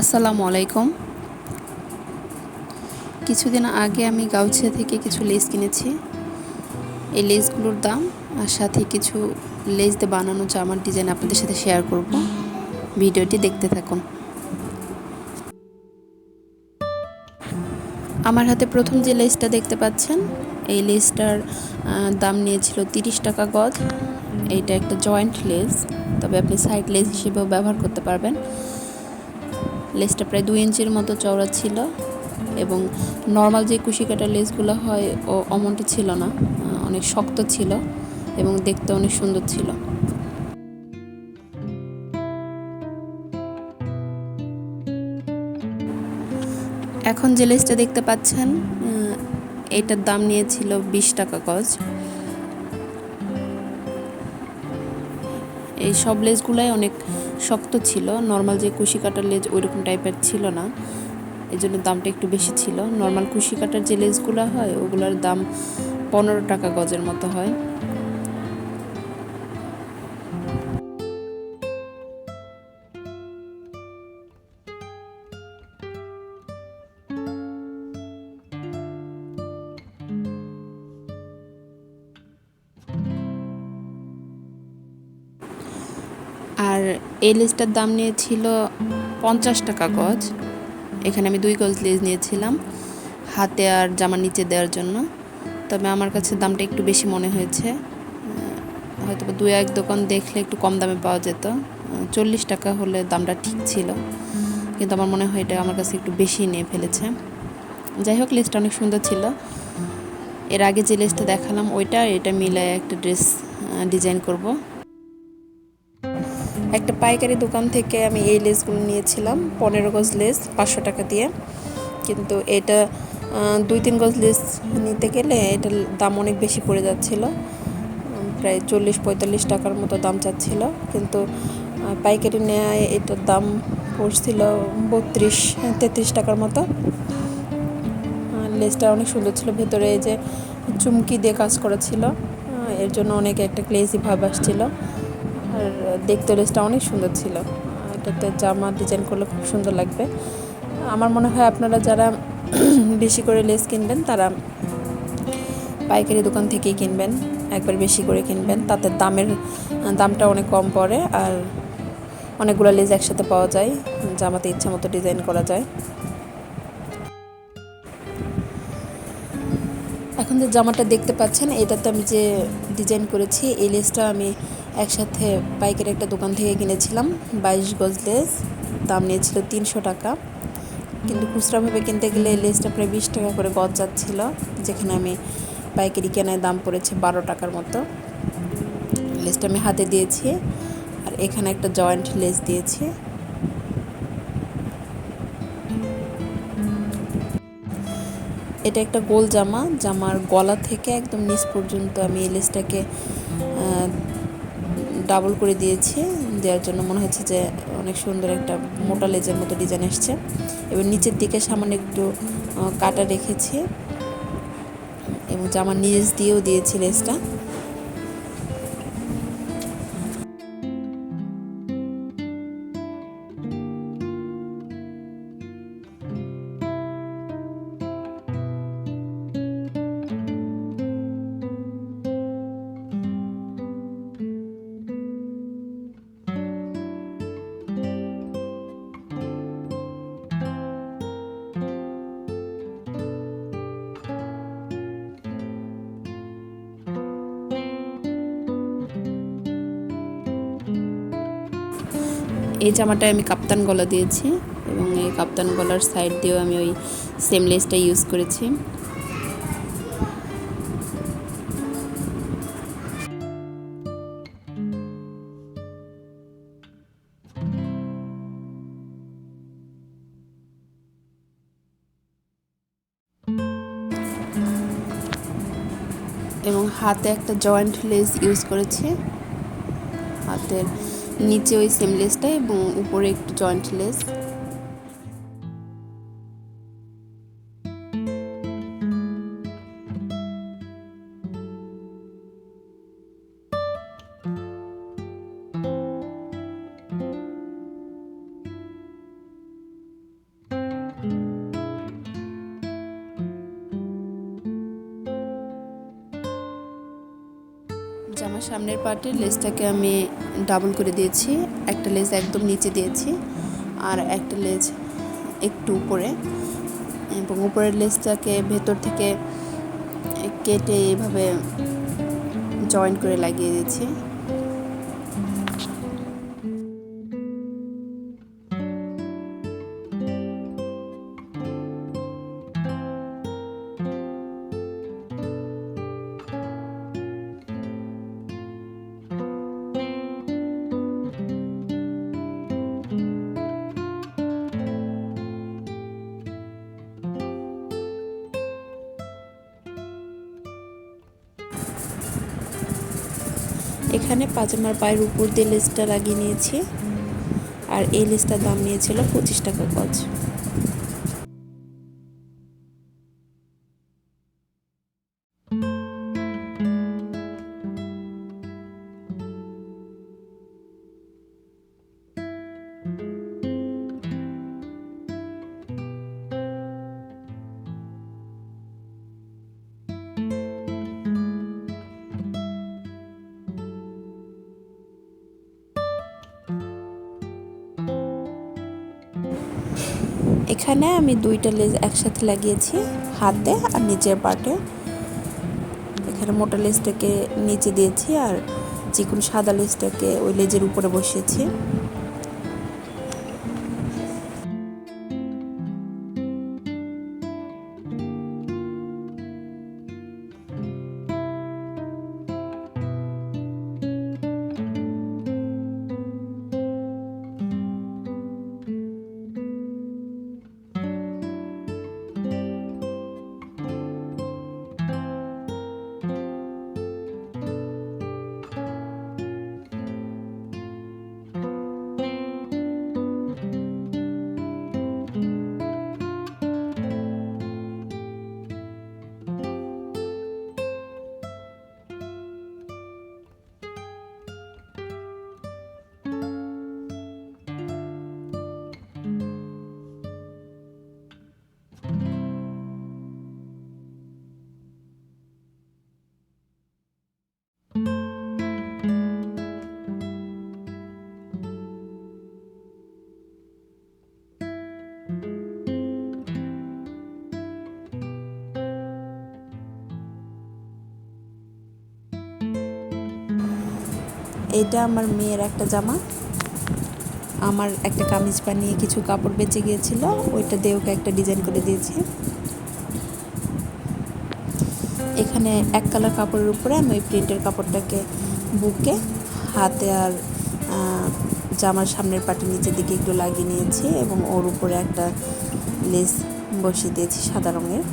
আসসালামু আলাইকুম। কিছুদিন আগে আমি গাউছিয়া থেকে কিছু লেস কিনেছি। এই লেসগুলোর দাম আর সাথে কিছু লেস দিয়ে বানানো জামার ডিজাইন আপনাদের সাথে শেয়ার করব। ভিডিওটি দেখতে থাকুন। আমার হাতে প্রথম যে লেসটা দেখতে পাচ্ছেন, এই লেসটার দাম নিয়েছিল 30 টাকা গজ। এইটা একটা জয়েন্ট লেস, তবে আপনি সাইড লেস হিসেবেও ব্যবহার করতে পারবেন। লেসটা প্রায় 2 ইঞ্চির মতো চওড়া ছিল এবং নর্মাল যে কুশি কাটা লেসগুলো হয় অমনটা ছিল না, অনেক শক্ত ছিল এবং দেখতে অনেক সুন্দর ছিল। এখন যে লেসটা দেখতে পাচ্ছেন, এটার দাম নিয়েছিল 20 টাকা গজ। এই সব লেসগুলাই অনেক শক্ত ছিল, নর্মাল যে কুশি কাটার লেস ওইরকম টাইপের ছিল না, এই জন্য দামটা একটু বেশি ছিল। নর্মাল কুশি কাটার যে লেসগুলো হয় ওগুলোর দাম 15 টাকা গজের মতো হয়। আর এই লেসটার দাম নিয়েছিল 50 টাকা গজ। এখানে আমি 2 গজ লেস নিয়েছিলাম হাতে আর জামার নিচে দেওয়ার জন্য, তবে আমার কাছে দামটা একটু বেশি মনে হয়েছে। হয়তো 2-1 দোকান দেখলে একটু কম দামে পাওয়া যেত, 40 টাকা হলে দামটা ঠিক ছিল, কিন্তু আমার মনে হয় এটা আমার কাছে একটু বেশি নিয়ে ফেলেছে। যাই হোক, লেসটা অনেক সুন্দর ছিল। এর আগে যে লেসটা দেখালাম ওইটা এটা মিলায় একটা ড্রেস ডিজাইন করব। একটা পাইকারি দোকান থেকে আমি এই লেসগুলো নিয়েছিলাম, 15 গজ লেস 500 টাকা দিয়ে। কিন্তু এটা 2-3 গজ লেস নিতে গেলে এটার দাম অনেক বেশি পড়ে যাচ্ছিল, প্রায় 40-45 টাকার মতো দাম চাচ্ছিল। কিন্তু পাইকারি নেয় এটার দাম পড়ছিল 32-33 টাকার মতো। লেসটা অনেক সুন্দর ছিল, ভেতরে এই যে চুমকি দিয়ে কাজ করা ছিল, এর জন্য অনেক একটা গ্লেজি ভাব আসছিল। আর দেখতে লেসটা অনেক সুন্দর ছিল, এটাতে জামা ডিজাইন করলে খুব সুন্দর লাগবে। আমার মনে হয় আপনারা যারা বেশি করে লেস কিনবেন তারা পাইকারি দোকান থেকেই কিনবেন, একবার বেশি করে কিনবেন, তাতে দামটা অনেক কম পড়ে আর অনেকগুলো লেস একসাথে পাওয়া যায়, জামাতে ইচ্ছা মতো ডিজাইন করা যায়। এখন যে জামাটা দেখতে পাচ্ছেন এটাতে আমি যে ডিজাইন করেছি, এই লেসটা আমি একসাথে পাইকারি একটা দোকান থেকে কিনেছিলাম। 22 গজ লেস, দাম নিয়েছিল 300 টাকা। কিন্তু খুচরাভাবে কিনতে গেলে এই লেসটা প্রায় 20 টাকা করে গজ যাচ্ছিল, যেখানে আমি পাইকারি কেনায় দাম পড়েছে 12 টাকার মতো। লেসটা আমি হাতে দিয়েছি আর এখানে একটা জয়েন্ট লেস দিয়েছি। এটা একটা গোল জামা, জামার গলা থেকে একদম নিচ পর্যন্ত আমি এই লেসটাকে ডাবল করে দিয়েছি, দেওয়ার জন্য মনে হচ্ছে যে অনেক সুন্দর একটা মোটা লেজের মতো ডিজাইন এসছে। এবার নিচের দিকে সামান্য একটু কাটা রেখেছি এবং জামার নিচ দিয়েও দিয়েছি লেসটা। এই জামাটায় আমি কাপ্তান গলা দিয়েছি এবং এই কাপ্তান গলার সাইড দিয়েও আমি ওই সেম লেসটা ইউজ করেছি। এবং হাতে একটা জয়েন্ট লেস ইউজ করেছি, হাতের নিচে ওই সেম লেসটা এবং উপরে একটু জয়েন্ট লেস। জামার সামনের পার্টের লেসটাকে আমি ডাবল করে দিয়েছি, একটা লেস একদম নিচে দিয়েছি আর একটা লেস একটু উপরে, এবং উপরের লেসটাকে ভেতর থেকে কেটে এভাবে জয়েন করে লাগিয়ে দিয়েছি। এখানে পাজামার পায়ের উপর দিয়ে লেসটা লাগিয়ে নিয়েছি, আর এই লেসটার দাম নিয়েছিল 25 টাকা গজ। এখানে আমি দুইটা লেস একসাথে লাগিয়েছি, হাতে আর নিচের পার্টে। এখানে মোটা লেসটাকে নিচে দিয়েছি আর চিকন সাদা লেসটাকে ওই লেজের উপরে বসিয়েছি। এটা আমার মেয়ের একটা জামা, আমার একটা কামিজ বানিয়ে কিছু কাপড় বেঁচে গিয়েছিল, ওইটা দিয়ে ওকে একটা ডিজাইন করে দিয়েছি। এখানে এক কালার কাপড়ের উপরে আমি ওই প্রিন্টের কাপড়টাকে বুকে, হাতে আর জামার সামনের পাটি নিচের দিকে একটু লাগিয়ে নিয়েছি এবং ওর উপরে একটা লেস বসিয়ে দিয়েছি সাদা রঙের।